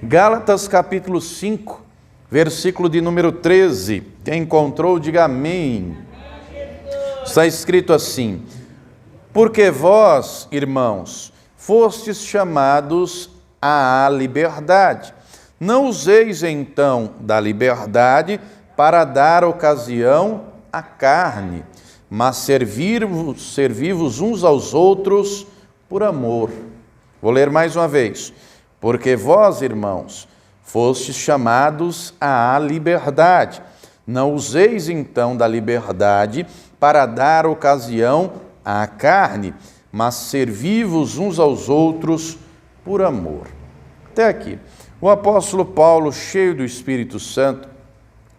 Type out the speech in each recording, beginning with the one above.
Gálatas capítulo 5, versículo de número 13. Quem encontrou, diga amém. Está escrito assim: porque vós, irmãos, fostes chamados à liberdade. Não useis então da liberdade para dar ocasião à carne, mas servi-vos uns aos outros por amor. Vou ler mais uma vez. Porque vós, irmãos, fostes chamados à liberdade. Não useis então da liberdade para dar ocasião à carne, mas servi-vos uns aos outros por amor. Até aqui. O apóstolo Paulo, cheio do Espírito Santo,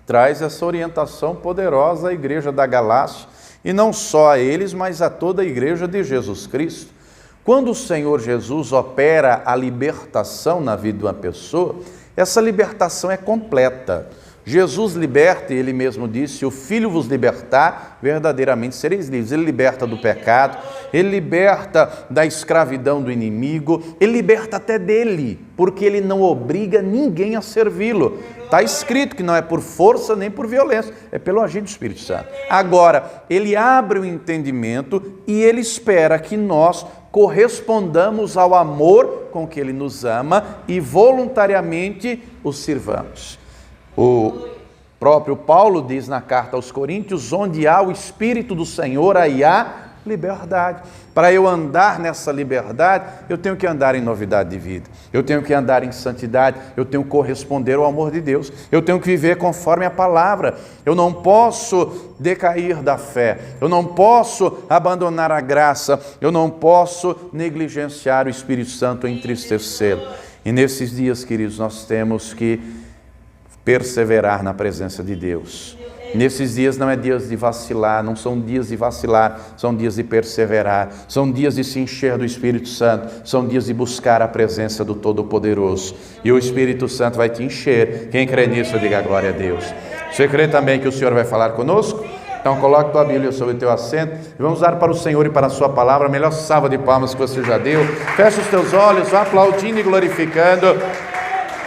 traz essa orientação poderosa à igreja da Galácia, e não só a eles, mas a toda a igreja de Jesus Cristo. Quando o Senhor Jesus opera a libertação na vida de uma pessoa, essa libertação é completa. Jesus liberta, e ele mesmo disse: o Filho vos libertar, verdadeiramente sereis livres. Ele liberta do pecado, ele liberta da escravidão do inimigo, ele liberta até dele, porque ele não obriga ninguém a servi-lo. Está escrito que não é por força nem por violência, é pelo agir do Espírito Santo. Agora, ele abre o entendimento e ele espera que nós correspondamos ao amor com que ele nos ama e voluntariamente o sirvamos. O próprio Paulo diz na carta aos Coríntios: onde há o Espírito do Senhor, aí há liberdade. Para eu andar nessa liberdade, eu tenho que andar em novidade de vida, eu tenho que andar em santidade, eu tenho que corresponder ao amor de Deus, eu tenho que viver conforme a palavra. Eu não posso decair da fé, eu não posso abandonar a graça, eu não posso negligenciar o Espírito Santo, entristecê-lo. E nesses dias, queridos, nós temos que perseverar na presença de Deus. Nesses dias não é dias de vacilar, não são dias de vacilar, são dias de perseverar, são dias de se encher do Espírito Santo, são dias de buscar a presença do Todo-Poderoso. E o Espírito Santo vai te encher. Quem crê nisso, diga glória a Deus. Você crê também que o Senhor vai falar conosco? Então coloque tua Bíblia sobre o teu assento e vamos dar para o Senhor e para a sua palavra a melhor salva de palmas que você já deu. Feche os teus olhos, vá aplaudindo e glorificando.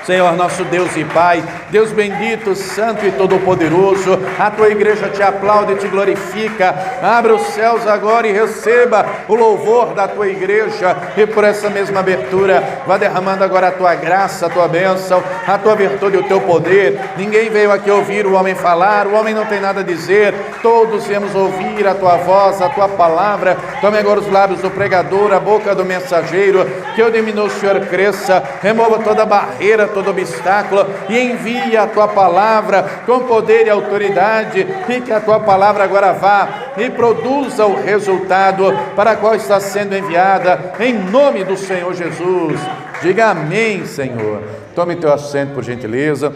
Senhor, nosso Deus e Pai, Deus bendito, santo e todo-poderoso, a tua igreja te aplaude e te glorifica. Abra os céus agora e receba o louvor da tua igreja, e por essa mesma abertura, vá derramando agora a tua graça, a tua bênção, a tua virtude e o teu poder. Ninguém veio aqui ouvir o homem falar, o homem não tem nada a dizer, todos viemos ouvir a tua voz, a tua palavra. Tome agora os lábios do pregador, a boca do mensageiro, que eu diminua, o Senhor cresça, remova toda barreira, todo obstáculo, e envia a tua palavra com poder e autoridade, e que a tua palavra agora vá e produza o resultado para qual está sendo enviada, em nome do Senhor Jesus. Diga amém, Senhor. Tome teu assento, por gentileza,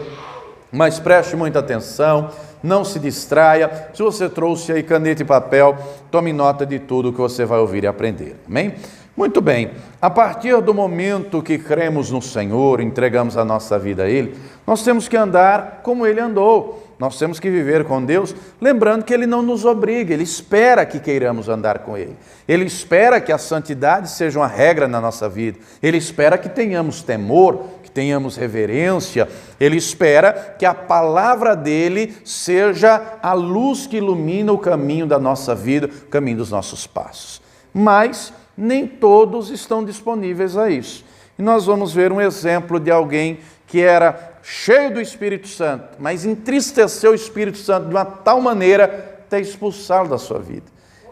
mas preste muita atenção, não se distraia. Se você trouxe aí caneta e papel, tome nota de tudo que você vai ouvir e aprender, amém? Muito bem, a partir do momento que cremos no Senhor, entregamos a nossa vida a Ele, nós temos que andar como Ele andou, nós temos que viver com Deus, lembrando que Ele não nos obriga, Ele espera que queiramos andar com Ele, Ele espera que a santidade seja uma regra na nossa vida, Ele espera que tenhamos temor, que tenhamos reverência, Ele espera que a palavra dEle seja a luz que ilumina o caminho da nossa vida, o caminho dos nossos passos. Mas nem todos estão disponíveis a isso. E nós vamos ver um exemplo de alguém que era cheio do Espírito Santo, mas entristeceu o Espírito Santo de uma tal maneira até expulsá-lo da sua vida.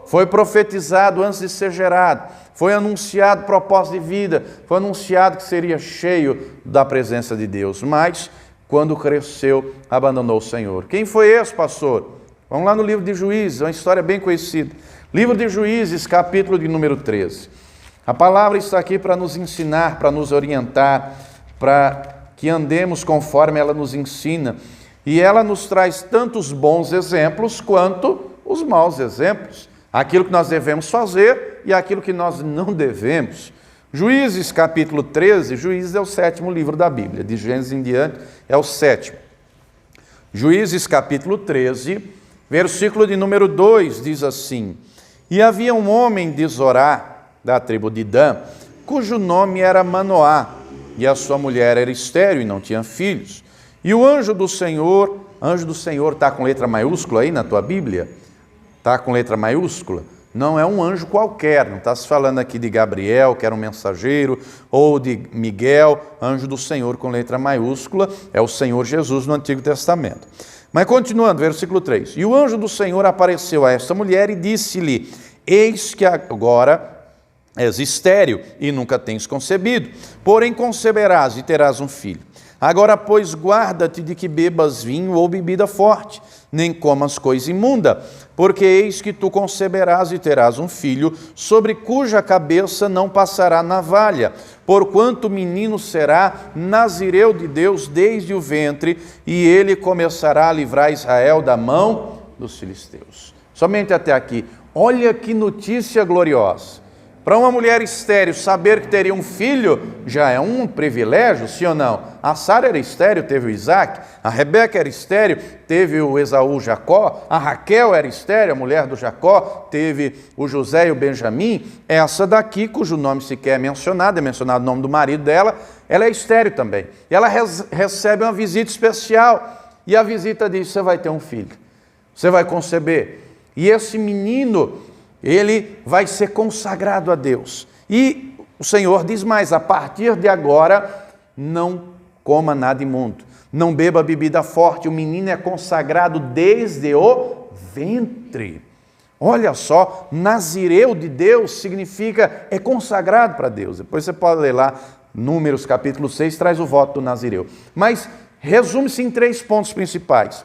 Foi profetizado antes de ser gerado, foi anunciado propósito de vida, foi anunciado que seria cheio da presença de Deus, mas quando cresceu, abandonou o Senhor. Quem foi esse, pastor? Vamos lá no livro de Juízes, uma história bem conhecida. Livro de Juízes, capítulo de número 13. A palavra está aqui para nos ensinar, para nos orientar, para que andemos conforme ela nos ensina. E ela nos traz tanto os bons exemplos quanto os maus exemplos. Aquilo que nós devemos fazer e aquilo que nós não devemos. Juízes, capítulo 13, Juízes é o 7º livro da Bíblia. De Gênesis em diante é o 7º. Juízes, capítulo 13, versículo de número 2, diz assim: e havia um homem de Zorá, da tribo de Dan, cujo nome era Manoá, e a sua mulher era estéril e não tinha filhos. E o anjo do Senhor está com letra maiúscula aí na tua Bíblia? Está com letra maiúscula? Não é um anjo qualquer, não está se falando aqui de Gabriel, que era um mensageiro, ou de Miguel, anjo do Senhor com letra maiúscula, é o Senhor Jesus no Antigo Testamento. Mas continuando, versículo 3. E o anjo do Senhor apareceu a esta mulher e disse-lhe: eis que agora és estéril e nunca tens concebido, porém conceberás e terás um filho. Agora, pois, guarda-te de que bebas vinho ou bebida forte, nem comas coisa imunda, porque eis que tu conceberás e terás um filho, sobre cuja cabeça não passará navalha, porquanto o menino será nazireu de Deus desde o ventre, e ele começará a livrar Israel da mão dos filisteus. Somente até aqui. Olha que notícia gloriosa. Para uma mulher estéril, saber que teria um filho já é um privilégio, sim ou não? A Sara era estéril, teve o Isaac. A Rebeca era estéril, teve o Esaú, Jacó. A Raquel era estéril, a mulher do Jacó, teve o José e o Benjamim. Essa daqui, cujo nome sequer é mencionado o nome do marido dela, ela é estéril também. E ela recebe uma visita especial. E a visita diz: você vai ter um filho, você vai conceber. E esse menino, ele vai ser consagrado a Deus. E o Senhor diz mais: a partir de agora, não coma nada imundo, não beba bebida forte, o menino é consagrado desde o ventre. Olha só, nazireu de Deus significa, é consagrado para Deus. Depois você pode ler lá, Números capítulo 6, traz o voto do nazireu. Mas resume-se em 3 pontos principais.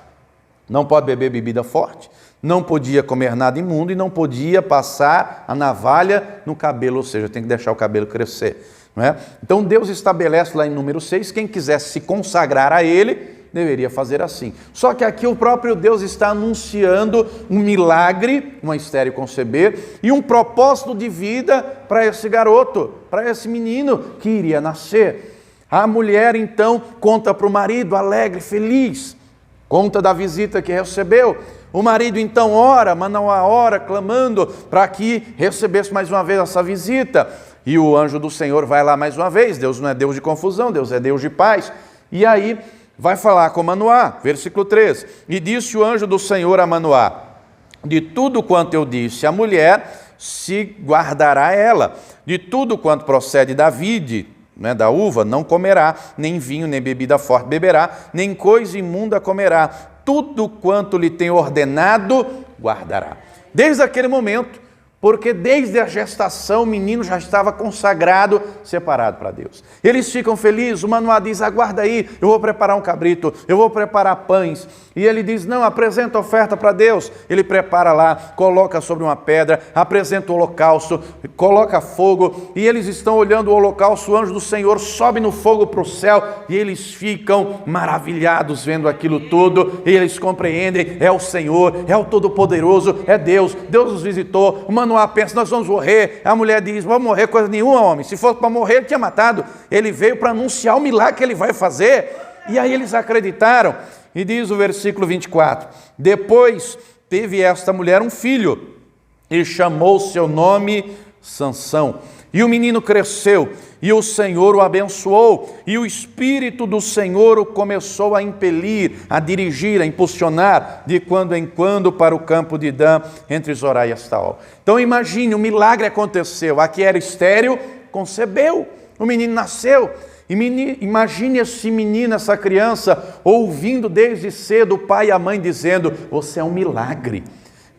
Não pode beber bebida forte, não podia comer nada imundo e não podia passar a navalha no cabelo, ou seja, tem que deixar o cabelo crescer. Não é? Então Deus estabelece lá em número 6, quem quisesse se consagrar a Ele, deveria fazer assim. Só que aqui o próprio Deus está anunciando um milagre, uma estéril conceber, e um propósito de vida para esse garoto, para esse menino que iria nascer. A mulher então conta para o marido, alegre, feliz, conta da visita que recebeu. O marido então ora, manda uma hora clamando para que recebesse mais uma vez essa visita. E o anjo do Senhor vai lá mais uma vez. Deus não é Deus de confusão, Deus é Deus de paz. E aí vai falar com Manoá, versículo 13. E disse o anjo do Senhor a Manoá: de tudo quanto eu disse à mulher, se guardará ela. De tudo quanto procede da vide, da uva, não comerá, nem vinho, nem bebida forte beberá, nem coisa imunda comerá. Tudo quanto lhe tem ordenado, guardará. Desde aquele momento, porque desde a gestação o menino já estava consagrado, separado para Deus. Eles ficam felizes, o Manoá diz: aguarda aí, eu vou preparar um cabrito, eu vou preparar pães. E ele diz: não, apresenta a oferta para Deus. Ele prepara lá, coloca sobre uma pedra, apresenta o holocausto, coloca fogo, e eles estão olhando o holocausto, o anjo do Senhor sobe no fogo para o céu, e eles ficam maravilhados vendo aquilo tudo, e eles compreendem: é o Senhor, é o Todo-Poderoso, é Deus, Deus nos visitou. O Manoá pensa: nós vamos morrer. A mulher diz: vamos morrer coisa nenhuma, homem, se fosse para morrer ele tinha matado. Ele veio para anunciar o milagre que ele vai fazer. E aí eles acreditaram. E diz o versículo 24: depois teve esta mulher um filho, e chamou seu nome Sansão. E o menino cresceu, e o Senhor o abençoou, e o Espírito do Senhor o começou a impelir, a dirigir, a impulsionar, de quando em quando para o campo de Dan, entre Zorá e Estaol. Então imagine, um milagre aconteceu. Aqui era estéril, concebeu, o menino nasceu. Imagine esse menino, essa criança, ouvindo desde cedo o pai e a mãe dizendo: você é um milagre.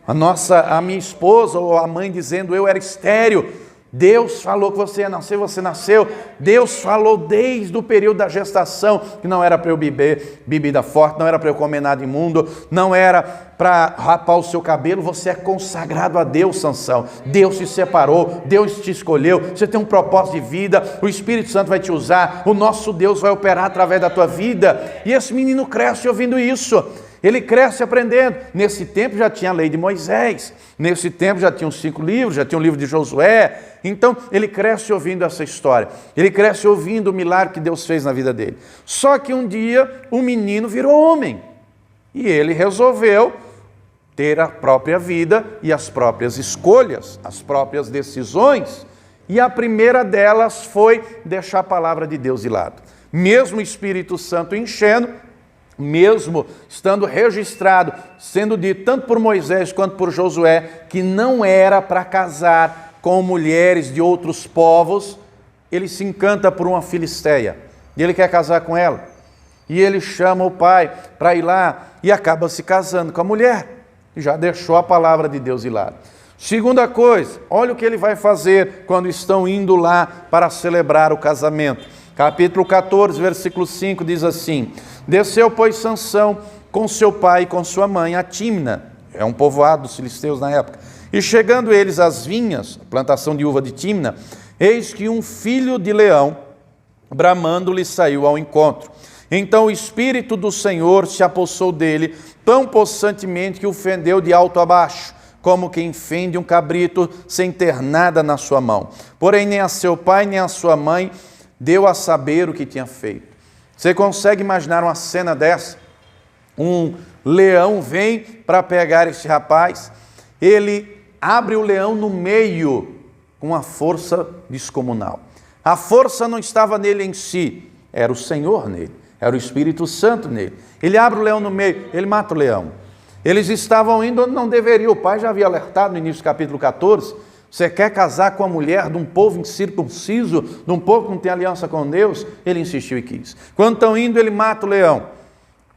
A minha esposa ou a mãe dizendo: eu era estéril. Deus falou que você ia nascer, você nasceu. Deus falou desde o período da gestação que não era para eu beber bebida forte, não era para eu comer nada imundo, não era para rapar o seu cabelo. Você é consagrado a Deus, Sansão. Deus te separou, Deus te escolheu, você tem um propósito de vida, o Espírito Santo vai te usar, o nosso Deus vai operar através da tua vida. E esse menino cresce ouvindo isso. Ele cresce aprendendo. Nesse tempo já tinha a lei de Moisés, nesse tempo já tinha os 5 livros, já tinha o livro de Josué. Então ele cresce ouvindo essa história, ele cresce ouvindo o milagre que Deus fez na vida dele. Só que um dia o menino virou homem, e ele resolveu ter a própria vida e as próprias escolhas, as próprias decisões. E a primeira delas foi deixar a palavra de Deus de lado. Mesmo o Espírito Santo enchendo, mesmo estando registrado, sendo dito tanto por Moisés quanto por Josué, que não era para casar com mulheres de outros povos, ele se encanta por uma filisteia, e ele quer casar com ela. E ele chama o pai para ir lá, e acaba se casando com a mulher, e já deixou a palavra de Deus de lado. Segunda coisa, olha o que ele vai fazer quando estão indo lá para celebrar o casamento. Capítulo 14, versículo 5 diz assim: desceu, pois, Sansão com seu pai e com sua mãe a Tímna, é um povoado dos filisteus na época, e chegando eles às vinhas, a plantação de uva de Tímna, eis que um filho de leão, bramando, lhe saiu ao encontro. Então o Espírito do Senhor se apossou dele, tão possantemente que o fendeu de alto a baixo, como quem fende um cabrito sem ter nada na sua mão. Porém, nem a seu pai, nem a sua mãe deu a saber o que tinha feito. Você consegue imaginar uma cena dessa? Um leão vem para pegar esse rapaz, ele abre o leão no meio com uma força descomunal. A força não estava nele em si, era o Senhor nele, era o Espírito Santo nele. Ele abre o leão no meio, ele mata o leão. Eles estavam indo onde não deveriam. O pai já havia alertado no início do capítulo 14, você quer casar com a mulher de um povo incircunciso, de um povo que não tem aliança com Deus? Ele insistiu e quis. Quando estão indo, ele mata o leão.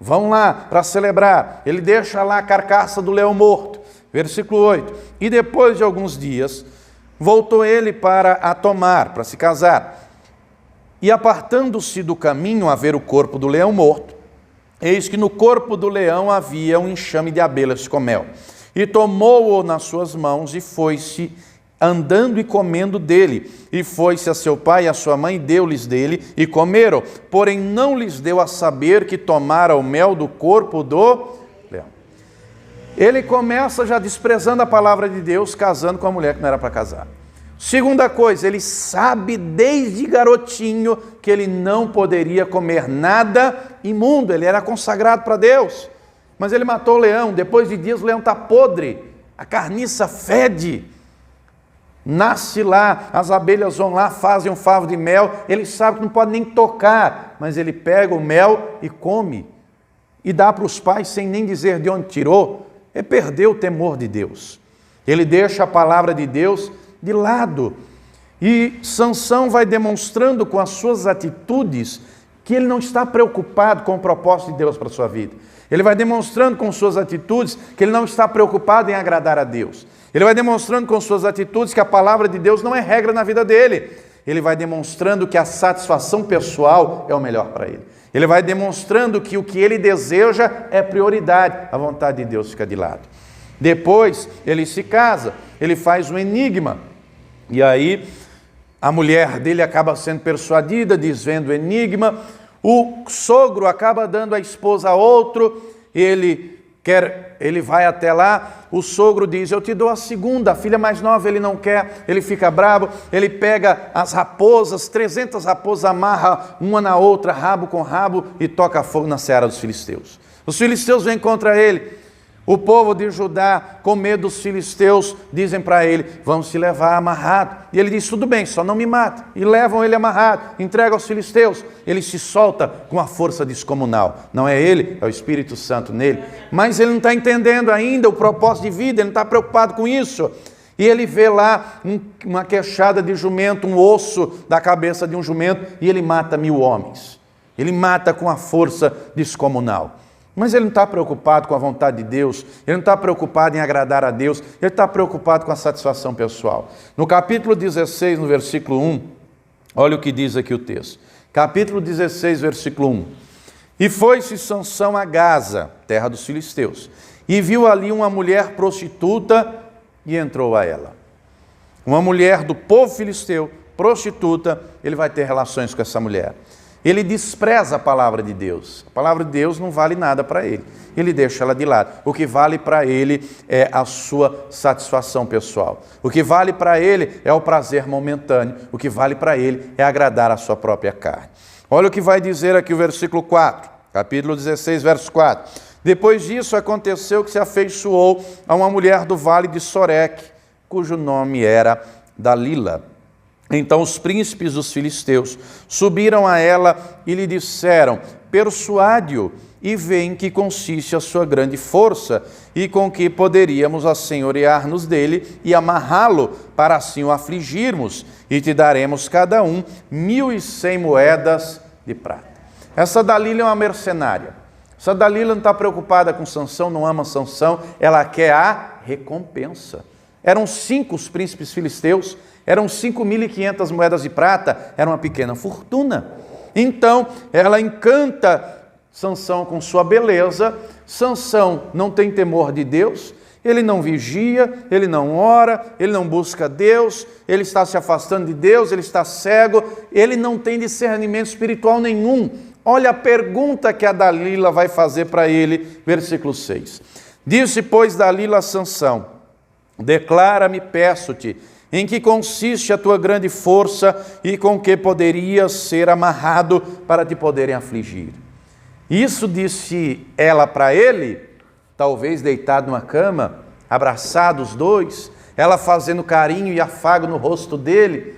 Vão lá para celebrar. Ele deixa lá a carcaça do leão morto. Versículo 8. E depois de alguns dias, voltou ele para a tomar, para se casar. E apartando-se do caminho a ver o corpo do leão morto, eis que no corpo do leão havia um enxame de abelhas com mel. E tomou-o nas suas mãos e foi-se andando e comendo dele. E foi-se a seu pai e a sua mãe, deu-lhes dele e comeram. Porém não lhes deu a saber que tomara o mel do corpo do leão. Ele começa já desprezando a palavra de Deus, casando com a mulher que não era para casar. Segunda coisa, ele sabe desde garotinho que ele não poderia comer nada imundo, ele era consagrado para Deus. Mas ele matou o leão, depois de dias o leão está podre, a carniça fede. Nasce lá, as abelhas vão lá, fazem um favo de mel, ele sabe que não pode nem tocar, mas ele pega o mel e come. E dá para os pais sem nem dizer de onde tirou. Ele perdeu o temor de Deus. Ele deixa a palavra de Deus de lado. E Sansão vai demonstrando com as suas atitudes que ele não está preocupado com o propósito de Deus para a sua vida. Ele vai demonstrando com suas atitudes que ele não está preocupado em agradar a Deus. Ele vai demonstrando com suas atitudes que a palavra de Deus não é regra na vida dele. Ele vai demonstrando que a satisfação pessoal é o melhor para ele. Ele vai demonstrando que o que ele deseja é prioridade. A vontade de Deus fica de lado. Depois ele se casa, ele faz um enigma. E aí a mulher dele acaba sendo persuadida, desvendo o enigma. O sogro acaba dando a esposa a outro, ele vai até lá, o sogro diz, eu te dou a segunda, a filha mais nova ele não quer, ele fica bravo, ele pega as raposas, 300 raposas, amarra uma na outra, rabo com rabo, e toca fogo na seara dos filisteus. Os filisteus vêm contra ele. O povo de Judá, com medo dos filisteus, dizem para ele, vamos te levar amarrado. E ele diz, tudo bem, só não me mata. E levam ele amarrado, entregam aos filisteus. Ele se solta com a força descomunal. Não é ele, é o Espírito Santo nele. Mas ele não está entendendo ainda o propósito de vida, ele não está preocupado com isso. E ele vê lá uma queixada de jumento, um osso da cabeça de um jumento, e ele mata 1000 homens. Ele mata com a força descomunal. Mas ele não está preocupado com a vontade de Deus, ele não está preocupado em agradar a Deus, ele está preocupado com a satisfação pessoal. No capítulo 16, no versículo 1, olha o que diz aqui o texto. Capítulo 16, versículo 1. E foi-se Sansão a Gaza, terra dos filisteus, e viu ali uma mulher prostituta e entrou a ela. Uma mulher do povo filisteu, prostituta, ele vai ter relações com essa mulher. Ele despreza a palavra de Deus. A palavra de Deus não vale nada para ele. Ele deixa ela de lado. O que vale para ele é a sua satisfação pessoal. O que vale para ele é o prazer momentâneo. O que vale para ele é agradar a sua própria carne. Olha o que vai dizer aqui o versículo 4. Capítulo 16, verso 4. Depois disso aconteceu que se afeiçoou a uma mulher do vale de Soreque, cujo nome era Dalila. Então os príncipes dos filisteus subiram a ela e lhe disseram: persuade-o e vê em que consiste a sua grande força e com que poderíamos assenhorear-nos dele e amarrá-lo, para assim o afligirmos, e te daremos cada um 1.100 moedas de prata. Essa Dalila é uma mercenária. Essa Dalila não está preocupada com Sansão, não ama Sansão, ela quer a recompensa. Eram 5 os príncipes filisteus, eram 5.500 moedas de prata, era uma pequena fortuna. Então, ela encanta Sansão com sua beleza. Sansão não tem temor de Deus, ele não vigia, ele não ora, ele não busca Deus, ele está se afastando de Deus, ele está cego, ele não tem discernimento espiritual nenhum. Olha a pergunta que a Dalila vai fazer para ele, versículo 6. Disse, pois, Dalila a Sansão: declara-me, peço-te, em que consiste a tua grande força e com que poderias ser amarrado para te poderem afligir. Isso disse ela para ele, talvez deitado numa cama, abraçados os dois, ela fazendo carinho e afago no rosto dele,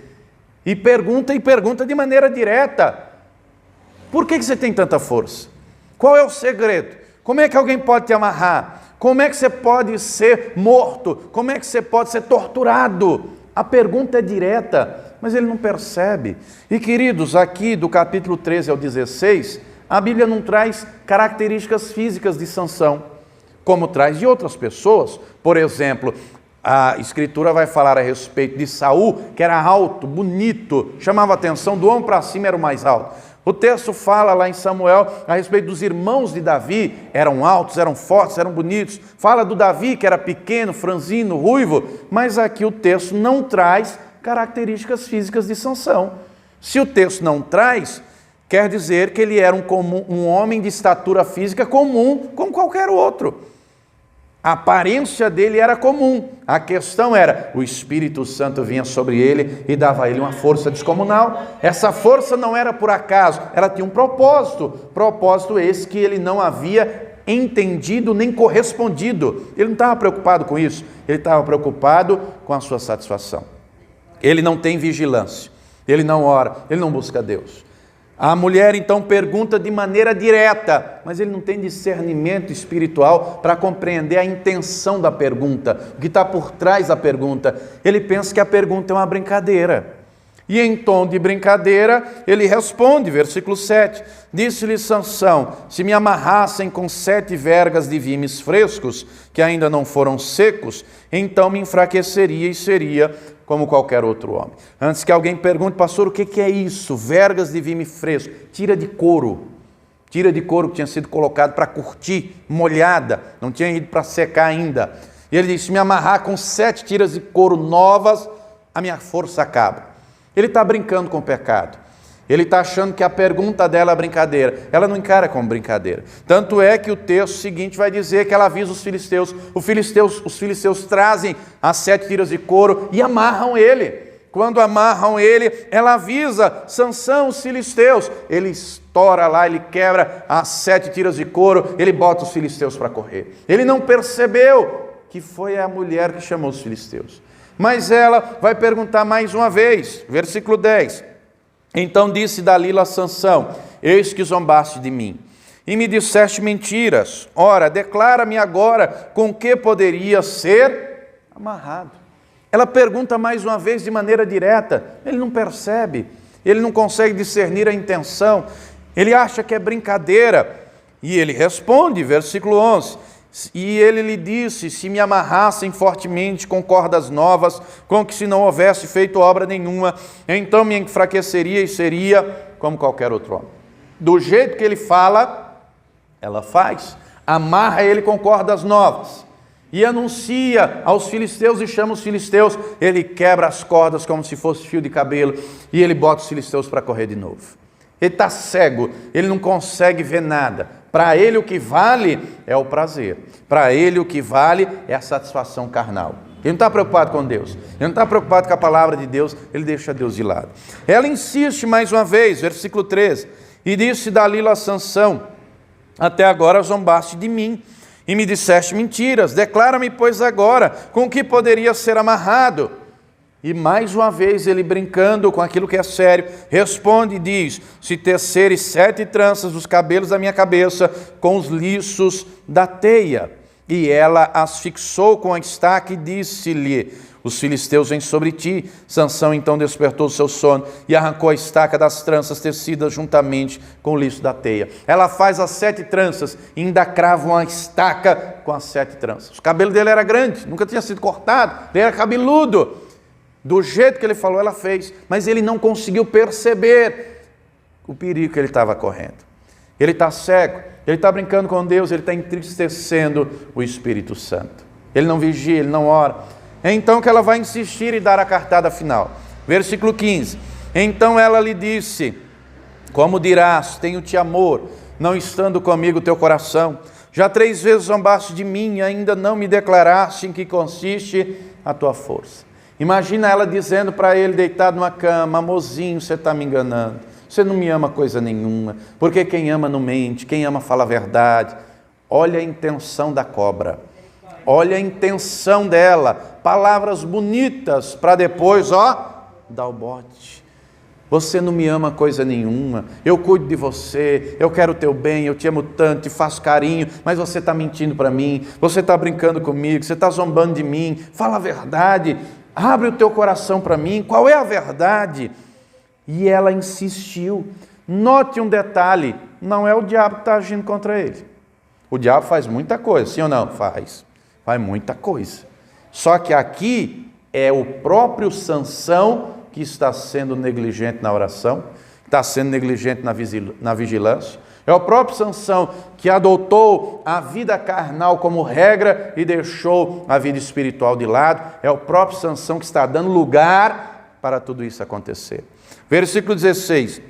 e pergunta de maneira direta: por que você tem tanta força? Qual é o segredo? Como é que alguém pode te amarrar? Como é que você pode ser morto? Como é que você pode ser torturado? A pergunta é direta, mas ele não percebe. E queridos, aqui do capítulo 13 ao 16, a Bíblia não traz características físicas de Sansão, como traz de outras pessoas. Por exemplo, a Escritura vai falar a respeito de Saul, que era alto, bonito, chamava a atenção, do ombro para cima era o mais alto. O texto fala lá em Samuel a respeito dos irmãos de Davi, eram altos, eram fortes, eram bonitos. Fala do Davi, que era pequeno, franzino, ruivo, mas aqui o texto não traz características físicas de Sansão. Se o texto não traz, quer dizer que ele era um homem de estatura física comum, como qualquer outro. A aparência dele era comum. A questão era, o Espírito Santo vinha sobre ele e dava a ele uma força descomunal. Essa força não era por acaso, ela tinha um propósito. Propósito esse que ele não havia entendido nem correspondido. Ele não estava preocupado com isso, ele estava preocupado com a sua satisfação. Ele não tem vigilância, ele não ora, ele não busca Deus. A mulher então pergunta de maneira direta, mas ele não tem discernimento espiritual para compreender a intenção da pergunta, o que está por trás da pergunta. Ele pensa que a pergunta é uma brincadeira. E em tom de brincadeira, ele responde, versículo 7, disse-lhe Sansão: se me amarrassem com 7 vergas de vimes frescos, que ainda não foram secos, então me enfraqueceria e seria como qualquer outro homem. Antes que alguém pergunte, pastor, o que é isso? Vergas de vime fresco. Tira de couro que tinha sido colocado para curtir, molhada, não tinha ido para secar ainda. E ele disse, se me amarrar com 7 tiras de couro novas, a minha força acaba. Ele está brincando com o pecado. Ele está achando que a pergunta dela é brincadeira. Ela não encara como brincadeira. Tanto é que o texto seguinte vai dizer que ela avisa os filisteus. Os filisteus trazem as 7 tiras de couro e amarram ele. Quando amarram ele, ela avisa Sansão, os filisteus. Ele estoura lá, ele quebra as 7 tiras de couro, ele bota os filisteus para correr. Ele não percebeu que foi a mulher que chamou os filisteus. Mas ela vai perguntar mais uma vez, versículo 10. Então disse Dalila a Sansão: eis que zombaste de mim, e me disseste mentiras. Ora, declara-me agora com que poderia ser amarrado. Ela pergunta mais uma vez de maneira direta. Ele não percebe, ele não consegue discernir a intenção, ele acha que é brincadeira. E ele responde, versículo 11, e ele lhe disse, se me amarrassem fortemente com cordas novas, com que se não houvesse feito obra nenhuma, então me enfraqueceria e seria como qualquer outro homem. Do jeito que ele fala, ela faz. Amarra ele com cordas novas e anuncia aos filisteus e chama os filisteus. Ele quebra as cordas como se fosse fio de cabelo e ele bota os filisteus para correr de novo. Ele está cego, ele não consegue ver nada. Para ele o que vale é o prazer. Para ele o que vale é a satisfação carnal. Ele não está preocupado com Deus. Ele não está preocupado com a palavra de Deus. Ele deixa Deus de lado. Ela insiste mais uma vez, versículo 13. E disse Dalila a Sansão: até agora zombaste de mim e me disseste mentiras. Declara-me, pois, agora com que poderia ser amarrado. E mais uma vez ele, brincando com aquilo que é sério, responde e diz: se teceres 7 tranças dos cabelos da minha cabeça com os liços da teia. E ela as fixou com a estaca e disse-lhe: os filisteus vêm sobre ti. Sansão então despertou do seu sono e arrancou a estaca das tranças tecidas juntamente com o liço da teia. Ela faz as 7 tranças e ainda crava uma estaca com as 7 tranças. O cabelo dele era grande, nunca tinha sido cortado, ele era cabeludo. Do jeito que ele falou, ela fez, mas ele não conseguiu perceber o perigo que ele estava correndo. Ele está cego, ele está brincando com Deus, ele está entristecendo o Espírito Santo. Ele não vigia, ele não ora. É então que ela vai insistir e dar a cartada final. Versículo 15. Então ela lhe disse: como dirás, tenho-te amor, não estando comigo teu coração? Já 3 vezes zombaste de mim e ainda não me declaraste em que consiste a tua força. Imagina ela dizendo para ele, deitado numa cama: amorzinho, você está me enganando, você não me ama coisa nenhuma, porque quem ama não mente, quem ama fala a verdade. Olha a intenção da cobra, olha a intenção dela, palavras bonitas para depois, dar o bote. Você não me ama coisa nenhuma, eu cuido de você, eu quero o teu bem, eu te amo tanto, te faço carinho, mas você está mentindo para mim, você está brincando comigo, você está zombando de mim, fala a verdade, abre o teu coração para mim, qual é a verdade? E ela insistiu. Note um detalhe, não é o diabo que está agindo contra ele. O diabo faz muita coisa, sim ou não? Faz muita coisa. Só que aqui é o próprio Sansão que está sendo negligente na oração, está sendo negligente na vigilância. É o próprio Sansão que adotou a vida carnal como regra e deixou a vida espiritual de lado. É o próprio Sansão que está dando lugar para tudo isso acontecer. Versículo 16.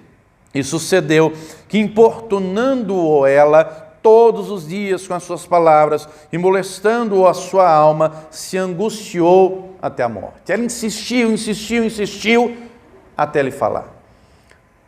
E sucedeu que, importunando-o ela todos os dias com as suas palavras e molestando-o a sua alma, se angustiou até a morte. Ela insistiu até ele falar.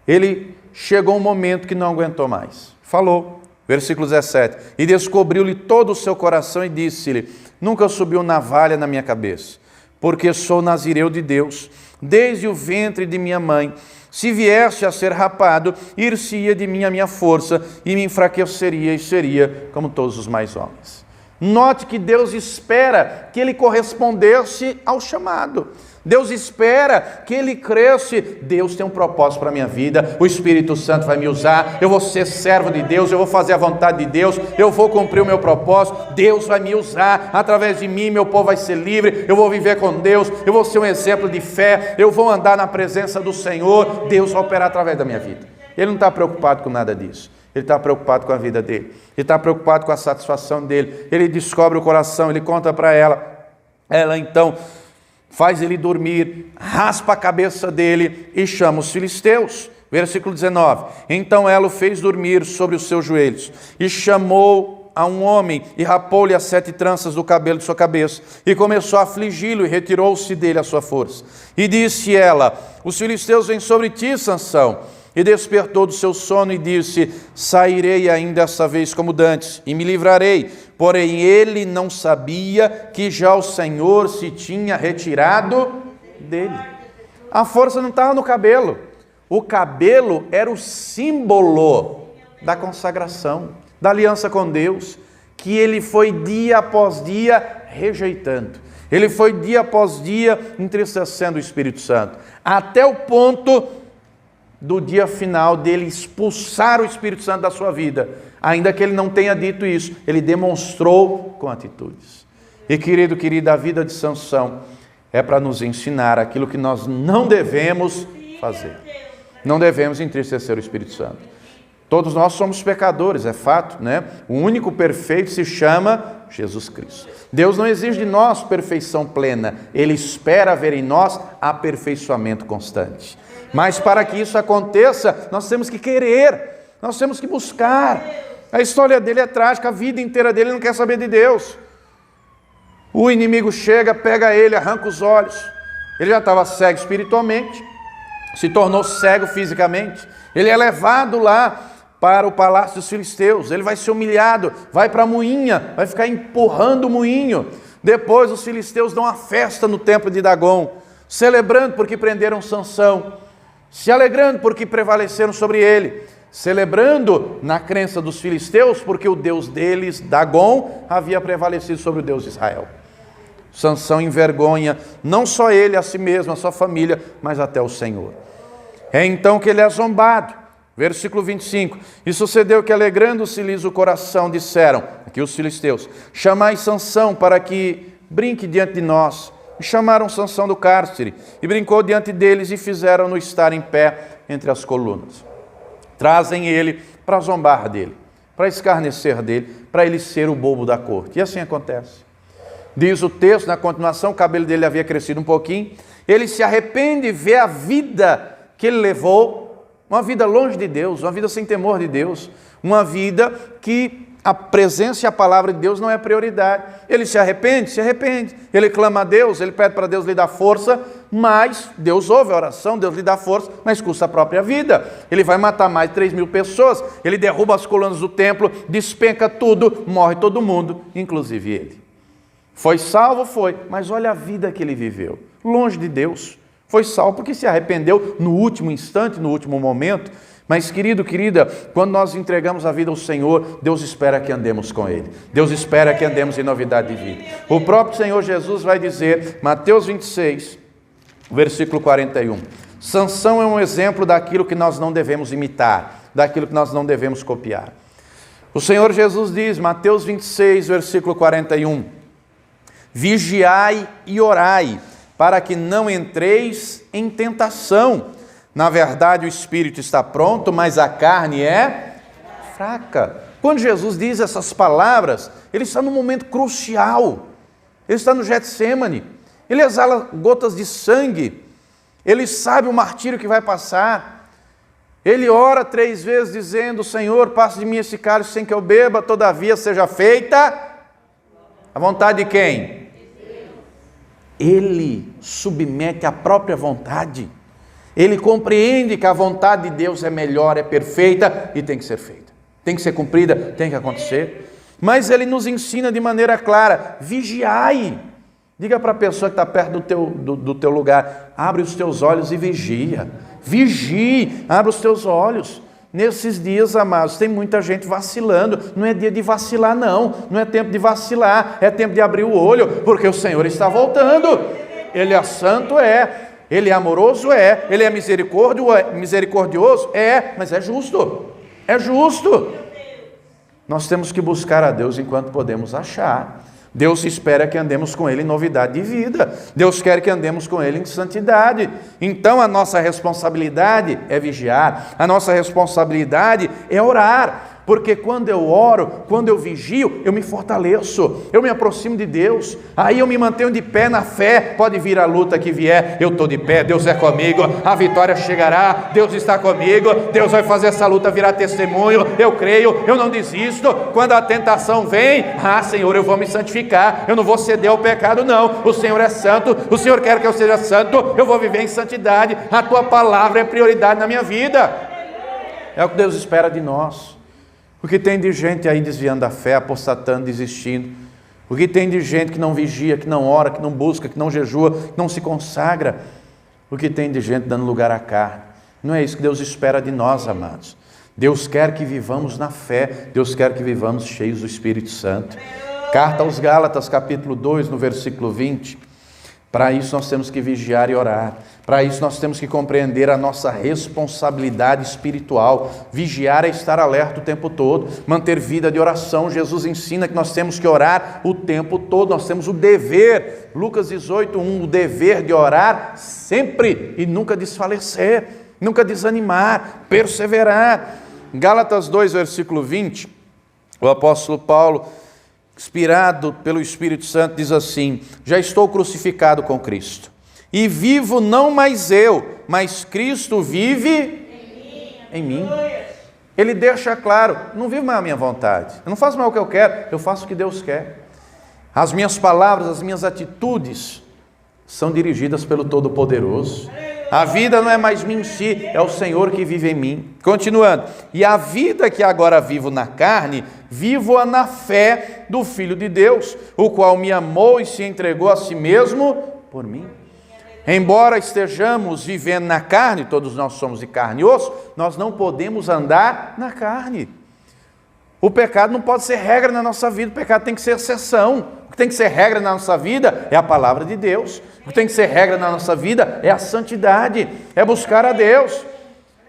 Ele chegou um momento que não aguentou mais. Falou, versículo 17. E descobriu-lhe todo o seu coração e disse-lhe: nunca subiu navalha na minha cabeça, porque sou nazireu de Deus, desde o ventre de minha mãe. Se viesse a ser rapado, ir-se-ia de mim a minha força e me enfraqueceria e seria como todos os mais homens. Note que Deus espera que ele correspondesse ao chamado. Deus espera que ele cresça. Deus tem um propósito para a minha vida, o Espírito Santo vai me usar, eu vou ser servo de Deus, eu vou fazer a vontade de Deus, eu vou cumprir o meu propósito, Deus vai me usar, através de mim meu povo vai ser livre, eu vou viver com Deus, eu vou ser um exemplo de fé, eu vou andar na presença do Senhor, Deus vai operar através da minha vida. Ele não está preocupado com nada disso, ele está preocupado com a vida dele, ele está preocupado com a satisfação dele. Ele descobre o coração, ele conta para ela então faz ele dormir, raspa a cabeça dele e chama os filisteus. Versículo 19. Então ela o fez dormir sobre os seus joelhos e chamou a um homem e rapou-lhe as 7 tranças do cabelo de sua cabeça e começou a afligi-lo e retirou-se dele a sua força. E disse ela: os filisteus vêm sobre ti, Sansão. E despertou do seu sono e disse: sairei ainda essa vez como dantes e me livrarei. Porém ele não sabia que já o Senhor se tinha retirado dele. A força não estava no cabelo. O cabelo era o símbolo da consagração, da aliança com Deus, que ele foi dia após dia rejeitando. Ele foi dia após dia entristecendo o Espírito Santo, até o ponto do dia final dele expulsar o Espírito Santo da sua vida. Ainda que ele não tenha dito isso, ele demonstrou com atitudes. E querida, a vida de Sansão é para nos ensinar aquilo que nós não devemos fazer. Não devemos entristecer o Espírito Santo. Todos nós somos pecadores, é fato, né? O único perfeito se chama Jesus Cristo. Deus não exige de nós perfeição plena, Ele espera ver em nós aperfeiçoamento constante. Mas para que isso aconteça, nós temos que querer, nós temos que buscar. A história dele é trágica, a vida inteira dele não quer saber de Deus. O inimigo chega, pega ele, arranca os olhos. Ele já estava cego espiritualmente, se tornou cego fisicamente. Ele é levado lá para o palácio dos filisteus, ele vai ser humilhado, vai para a moinha, vai ficar empurrando o moinho. Depois os filisteus dão uma festa no templo de Dagon. celebrando porque prenderam Sansão, se alegrando porque prevaleceram sobre ele, celebrando na crença dos filisteus porque o Deus deles, Dagom, havia prevalecido sobre o Deus de Israel. Sansão envergonha não só ele, a si mesmo, a sua família, mas até o Senhor. É então que ele é zombado. Versículo 25. E sucedeu que, alegrando-se-lhes o coração, disseram, aqui os filisteus, chamai Sansão para que brinque diante de nós. E chamaram Sansão do cárcere, e brincou diante deles, e fizeram-no estar em pé entre as colunas. Trazem ele para zombar dele, para escarnecer dele, para ele ser o bobo da corte. E assim acontece. Diz o texto, na continuação, o cabelo dele havia crescido um pouquinho, ele se arrepende e vê a vida que ele levou, uma vida longe de Deus, uma vida sem temor de Deus, uma vida que a presença e a palavra de Deus não é prioridade. Ele se arrepende, ele clama a Deus, ele pede para Deus lhe dar força, mas Deus ouve a oração, Deus lhe dá força, mas custa a própria vida. Ele vai matar mais de 3.000 pessoas, ele derruba as colunas do templo, despenca tudo, morre todo mundo, inclusive ele. Foi salvo? Foi, mas olha a vida que ele viveu, longe de Deus. Foi salvo porque se arrependeu no último instante, no último momento. Mas, querido, querida, quando nós entregamos a vida ao Senhor, Deus espera que andemos com Ele. Deus espera que andemos em novidade de vida. O próprio Senhor Jesus vai dizer, Mateus 26, versículo 41, Sansão é um exemplo daquilo que nós não devemos imitar, daquilo que nós não devemos copiar. O Senhor Jesus diz, Mateus 26, versículo 41, vigiai e orai, para que não entreis em tentação. Na verdade, o espírito está pronto, mas a carne é fraca. Quando Jesus diz essas palavras, ele está num momento crucial. Ele está no Getsêmani. Ele exala gotas de sangue. Ele sabe o martírio que vai passar. Ele ora 3 vezes dizendo, Senhor, passa de mim esse cálice sem que eu beba, todavia seja feita a vontade de quem? Ele submete a própria vontade. Ele compreende que a vontade de Deus é melhor, é perfeita e tem que ser feita. Tem que ser cumprida, tem que acontecer. Mas ele nos ensina de maneira clara, vigiai. Diga para a pessoa que está perto do teu lugar, abre os teus olhos e vigia. Vigie, abre os teus olhos. Nesses dias, amados, tem muita gente vacilando. Não é dia de vacilar, não. Não é tempo de vacilar, é tempo de abrir o olho, porque o Senhor está voltando. Ele é santo, Ele é amoroso, Ele é misericordioso, mas é justo. É justo. Nós temos que buscar a Deus enquanto podemos achar. Deus espera que andemos com Ele em novidade de vida. Deus quer que andemos com Ele em santidade. Então a nossa responsabilidade é vigiar. A nossa responsabilidade é orar. Porque quando eu oro, quando eu vigio, eu me fortaleço, eu me aproximo de Deus, aí eu me mantenho de pé na fé, pode vir a luta que vier, eu estou de pé, Deus é comigo, a vitória chegará, Deus está comigo, Deus vai fazer essa luta virar testemunho, eu creio, eu não desisto. Quando a tentação vem, Senhor, eu vou me santificar, eu não vou ceder ao pecado não, o Senhor é santo, o Senhor quer que eu seja santo, eu vou viver em santidade, a Tua palavra é prioridade na minha vida. É o que Deus espera de nós. O que tem de gente aí desviando da fé, apostatando, desistindo. O que tem de gente que não vigia, que não ora, que não busca, que não jejua, que não se consagra. O que tem de gente dando lugar à carne. Não é isso que Deus espera de nós, amados. Deus quer que vivamos na fé. Deus quer que vivamos cheios do Espírito Santo. Carta aos Gálatas, capítulo 2, no versículo 20. Para isso nós temos que vigiar e orar. Para isso nós temos que compreender a nossa responsabilidade espiritual. Vigiar é estar alerta o tempo todo, manter vida de oração. Jesus ensina que nós temos que orar o tempo todo, nós temos o dever. Lucas 18:1, o dever de orar sempre e nunca desfalecer, nunca desanimar, perseverar. Gálatas 2, versículo 20, o apóstolo Paulo, inspirado pelo Espírito Santo, diz assim: já estou crucificado com Cristo, e vivo não mais eu, mas Cristo vive em mim. Ele deixa claro, não vivo mais a minha vontade, eu não faço mais o que eu quero, eu faço o que Deus quer. As minhas palavras, as minhas atitudes são dirigidas pelo Todo-Poderoso. A vida não é mais minha em si, é o Senhor que vive em mim. Continuando, e a vida que agora vivo na carne, vivo-a na fé do Filho de Deus, o qual me amou e se entregou a si mesmo por mim. Embora estejamos vivendo na carne, todos nós somos de carne e osso, nós não podemos andar na carne. O pecado não pode ser regra na nossa vida, o pecado tem que ser exceção. O que tem que ser regra na nossa vida é a palavra de Deus. O que tem que ser regra na nossa vida é a santidade, é buscar a Deus.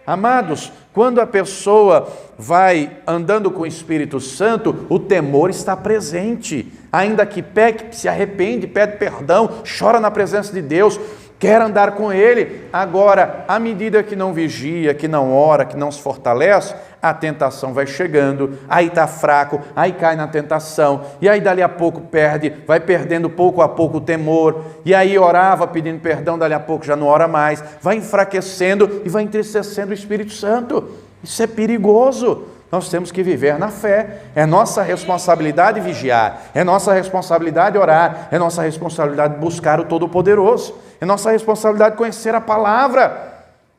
Amados, quando a pessoa vai andando com o Espírito Santo, o temor está presente. Ainda que peque, se arrepende, pede perdão, chora na presença de Deus, quer andar com Ele. Agora, à medida que não vigia, que não ora, que não se fortalece, a tentação vai chegando, aí está fraco, aí cai na tentação, e aí dali a pouco perde, vai perdendo pouco a pouco o temor, e aí orava pedindo perdão, dali a pouco já não ora mais, vai enfraquecendo e vai entristecendo o Espírito Santo. Isso é perigoso. Nós temos que viver na fé, é nossa responsabilidade vigiar, é nossa responsabilidade orar, é nossa responsabilidade buscar o Todo-Poderoso, é nossa responsabilidade conhecer a palavra.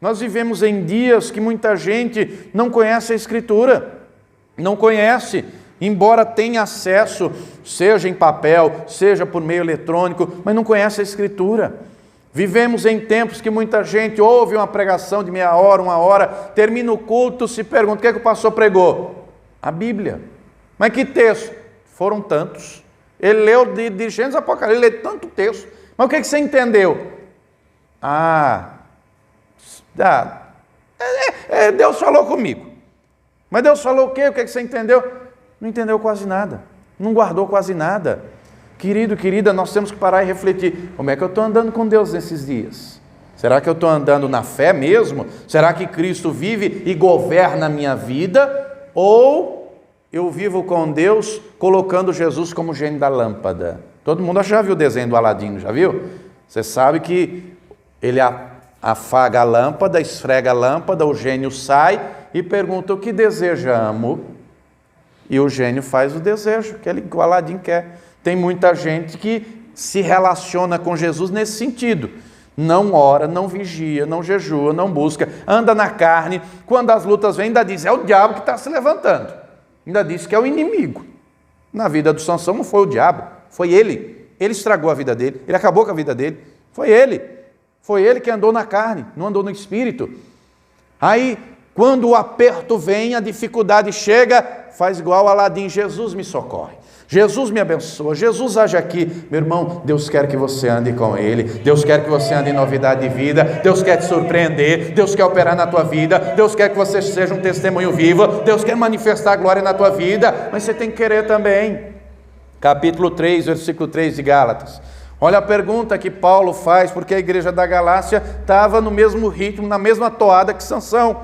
Nós vivemos em dias que muita gente não conhece a Escritura, não conhece, embora tenha acesso, seja em papel, seja por meio eletrônico, mas não conhece a Escritura. Vivemos em tempos que muita gente ouve uma pregação de meia hora, 1 hora, termina o culto, se pergunta, o que é que o pastor pregou? A Bíblia. Mas que texto? Foram tantos. Ele leu de Gênesis a Apocalipse, ele leu tanto texto. Mas o que é que você entendeu? Deus falou comigo. Mas Deus falou o quê? O que é que você entendeu? Não entendeu quase nada. Não guardou quase nada. Querido, querida, nós temos que parar e refletir. Como é que eu estou andando com Deus nesses dias? Será que eu estou andando na fé mesmo? Será que Cristo vive e governa a minha vida? Ou eu vivo com Deus colocando Jesus como gênio da lâmpada? Todo mundo já viu o desenho do Aladino, já viu? Você sabe que ele afaga a lâmpada, esfrega a lâmpada, o gênio sai e pergunta o que desejamos. E o gênio faz o desejo que o Aladino quer. Tem muita gente que se relaciona com Jesus nesse sentido. Não ora, não vigia, não jejua, não busca, anda na carne. Quando as lutas vêm, ainda diz, é o diabo que está se levantando. Ainda diz que é o inimigo. Na vida do Sansão não foi o diabo, foi ele. Ele estragou a vida dele, ele acabou com a vida dele. Foi ele. Foi ele que andou na carne, não andou no espírito. Aí, quando o aperto vem, a dificuldade chega, faz igual Aladim, Jesus me socorre. Jesus me abençoa, Jesus age aqui. Meu irmão, Deus quer que você ande com Ele, Deus quer que você ande em novidade de vida, Deus quer te surpreender, Deus quer operar na tua vida, Deus quer que você seja um testemunho vivo, Deus quer manifestar a glória na tua vida, mas você tem que querer também. Capítulo 3, versículo 3 de Gálatas. Olha a pergunta que Paulo faz, porque a igreja da Galácia estava no mesmo ritmo, na mesma toada que Sansão.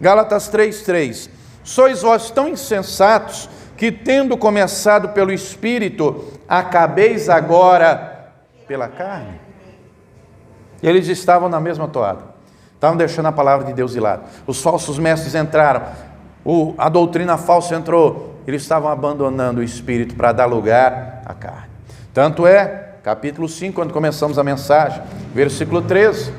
Gálatas 3:3. Sois vós tão insensatos, que tendo começado pelo Espírito, acabeis agora pela carne? Eles estavam na mesma toada, estavam deixando a palavra de Deus de lado. Os falsos mestres entraram, a doutrina falsa entrou, eles estavam abandonando o Espírito para dar lugar à carne. Tanto é, capítulo 5, quando começamos a mensagem, versículo 13,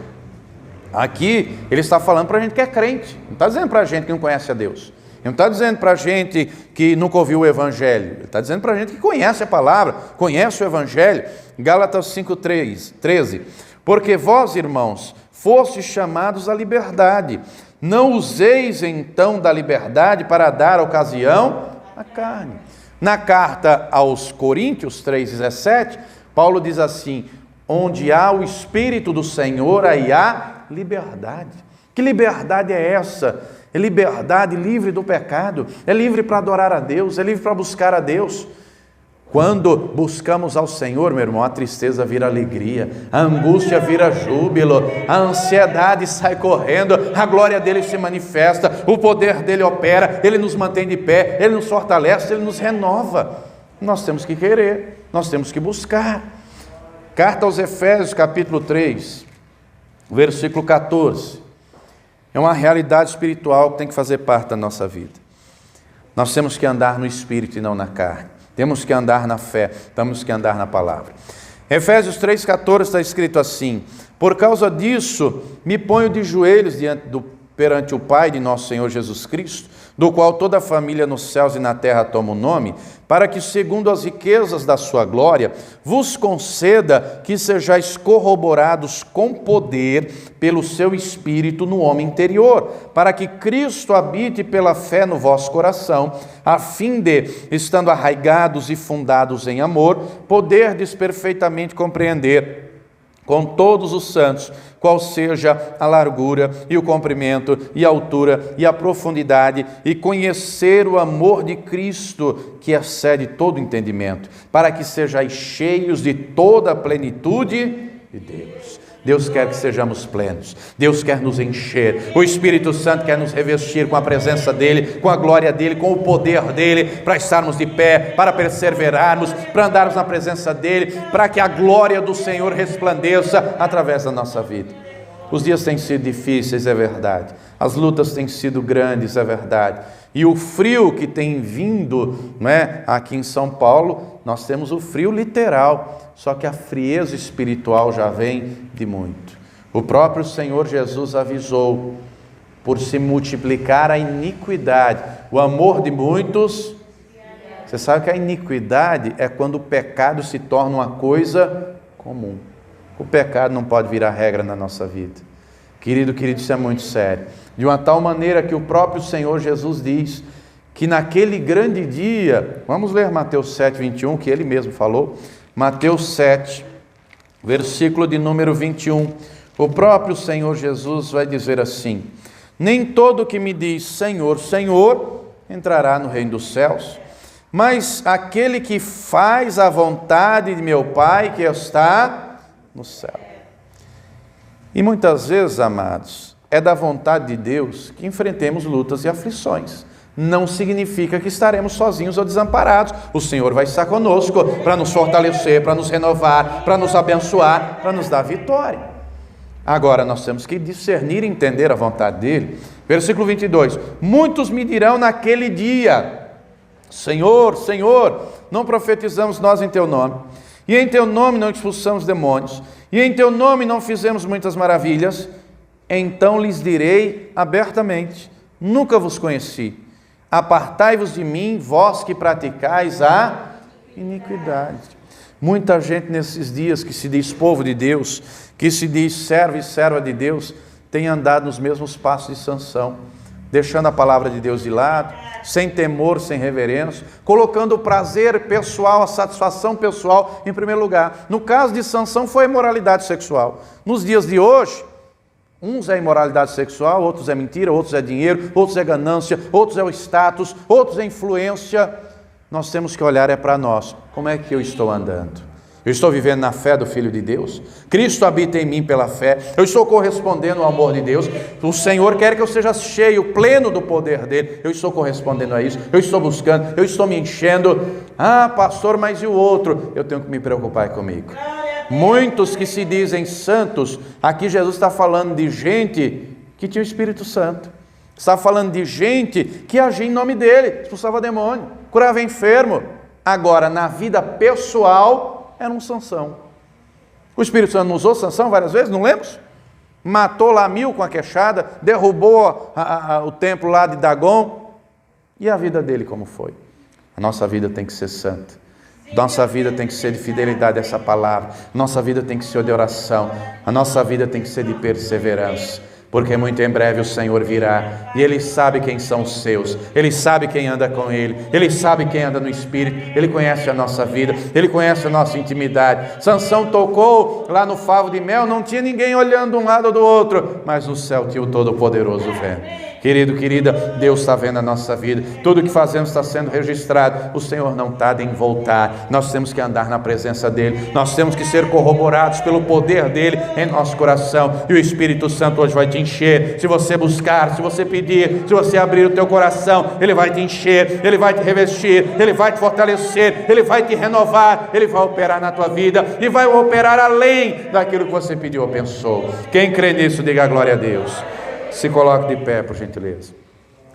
aqui ele está falando para a gente que é crente, não está dizendo para a gente que não conhece a Deus. Ele não está dizendo para a gente que nunca ouviu o Evangelho. Ele está dizendo para a gente que conhece a palavra, conhece o Evangelho. Gálatas 5:13. Porque vós, irmãos, fostes chamados à liberdade. Não useis então da liberdade para dar ocasião à carne. Na carta aos Coríntios 3:17, Paulo diz assim, onde há o Espírito do Senhor, aí há liberdade. Que liberdade é essa? É liberdade livre do pecado, é livre para adorar a Deus, é livre para buscar a Deus. Quando buscamos ao Senhor, meu irmão, a tristeza vira alegria, a angústia vira júbilo, a ansiedade sai correndo, a glória dele se manifesta, o poder dele opera, ele nos mantém de pé, ele nos fortalece, ele nos renova. Nós temos que querer, nós temos que buscar. Carta aos Efésios, capítulo 3, versículo 14. É uma realidade espiritual que tem que fazer parte da nossa vida. Nós temos que andar no Espírito e não na carne. Temos que andar na fé, temos que andar na palavra. Efésios 3,14 está escrito assim, por causa disso, me ponho de joelhos perante o Pai de nosso Senhor Jesus Cristo, do qual toda a família nos céus e na terra toma o nome, para que, segundo as riquezas da sua glória, vos conceda que sejais corroborados com poder pelo seu Espírito no homem interior, para que Cristo habite pela fé no vosso coração, a fim de, estando arraigados e fundados em amor, poderdes perfeitamente compreender com todos os santos, qual seja a largura e o comprimento e a altura e a profundidade, e conhecer o amor de Cristo, que excede todo entendimento, para que sejais cheios de toda a plenitude de Deus. Deus quer que sejamos plenos, Deus quer nos encher, o Espírito Santo quer nos revestir com a presença dEle, com a glória dEle, com o poder dEle, para estarmos de pé, para perseverarmos, para andarmos na presença dEle, para que a glória do Senhor resplandeça através da nossa vida. Os dias têm sido difíceis, é verdade, as lutas têm sido grandes, é verdade, e o frio que tem vindo, não é? Aqui em São Paulo, nós temos o frio literal, só que a frieza espiritual já vem de muito. O próprio Senhor Jesus avisou, por se multiplicar a iniquidade, o amor de muitos. Você sabe que a iniquidade é quando o pecado se torna uma coisa comum. O pecado não pode virar regra na nossa vida. Querido, isso é muito sério. De uma tal maneira que o próprio Senhor Jesus diz que naquele grande dia, vamos ler Mateus 7, 21, que ele mesmo falou, Mateus 7, versículo de número 21, o próprio Senhor Jesus vai dizer assim: nem todo que me diz Senhor, Senhor, entrará no reino dos céus, mas aquele que faz a vontade de meu Pai que está no céu. E muitas vezes, amados, é da vontade de Deus que enfrentemos lutas e aflições. Não significa que estaremos sozinhos ou desamparados. O Senhor vai estar conosco para nos fortalecer, para nos renovar, para nos abençoar, para nos dar vitória. Agora nós temos que discernir e entender a vontade dEle. Versículo 22. Muitos me dirão naquele dia: Senhor, Senhor, não profetizamos nós em Teu nome, e em Teu nome não expulsamos demônios, e em Teu nome não fizemos muitas maravilhas? Então lhes direi abertamente: nunca vos conheci. Apartai-vos de mim, vós que praticais a iniquidade. Muita gente nesses dias que se diz povo de Deus, que se diz servo e serva de Deus, tem andado nos mesmos passos de Sansão, deixando a palavra de Deus de lado, sem temor, sem reverência, colocando o prazer pessoal, a satisfação pessoal em primeiro lugar. No caso de Sansão foi a imoralidade sexual. Nos dias de hoje, uns é imoralidade sexual, outros é mentira, outros é dinheiro, outros é ganância, outros é o status, outros é influência. Nós temos que olhar para nós. Como é que eu estou andando? Eu estou vivendo na fé do Filho de Deus? Cristo habita em mim pela fé. Eu estou correspondendo ao amor de Deus. O Senhor quer que eu seja cheio, pleno do poder dEle. Eu estou correspondendo a isso. Eu estou buscando, eu estou me enchendo. Ah, pastor, mas e o outro? Eu tenho que me preocupar comigo. Muitos que se dizem santos, aqui Jesus está falando de gente que tinha o Espírito Santo, está falando de gente que agia em nome dele, expulsava demônio, curava enfermo. Agora, na vida pessoal, era um Sansão. O Espírito Santo não usou Sansão várias vezes, não lemos? Matou lá 1000 com a queixada, derrubou o templo lá de Dagon. E a vida dele como foi? A nossa vida tem que ser santa. Nossa vida tem que ser de fidelidade a essa palavra. Nossa vida tem que ser de oração. A nossa vida tem que ser de perseverança. Porque muito em breve o Senhor virá. E Ele sabe quem são os seus. Ele sabe quem anda com Ele. Ele sabe quem anda no Espírito. Ele conhece a nossa vida. Ele conhece a nossa intimidade. Sansão tocou lá no favo de mel. Não tinha ninguém olhando de um lado ou do outro. Mas no céu tinha o Todo-Poderoso vendo. Querido, querida, Deus está vendo a nossa vida. Tudo que fazemos está sendo registrado. O Senhor não tarda em voltar. Nós temos que andar na presença dEle. Nós temos que ser corroborados pelo poder dEle em nosso coração. E o Espírito Santo hoje vai te encher. Se você buscar, se você pedir, se você abrir o teu coração, Ele vai te encher, Ele vai te revestir, Ele vai te fortalecer, Ele vai te renovar, Ele vai operar na tua vida e vai operar além daquilo que você pediu ou pensou. Quem crê nisso, diga glória a Deus. Se coloque de pé, por gentileza.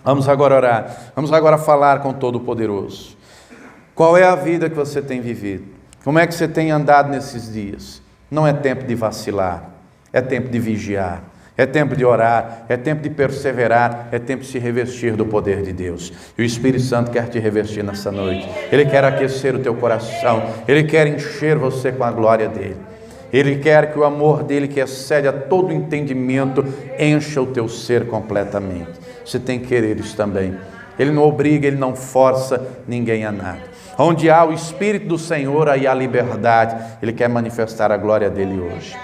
Vamos agora orar. Vamos agora falar com o Todo-Poderoso. Qual é a vida que você tem vivido? Como é que você tem andado nesses dias? Não é tempo de vacilar, é tempo de vigiar. É tempo de orar, é tempo de perseverar, é tempo de se revestir do poder de Deus. E o Espírito Santo quer te revestir nessa noite. Ele quer aquecer o teu coração, Ele quer encher você com a glória dEle. Ele quer que o amor dEle, que excede a todo entendimento, encha o teu ser completamente. Você tem que querer isso também. Ele não obriga, Ele não força ninguém a nada. Onde há o Espírito do Senhor, aí há liberdade. Ele quer manifestar a glória dEle hoje.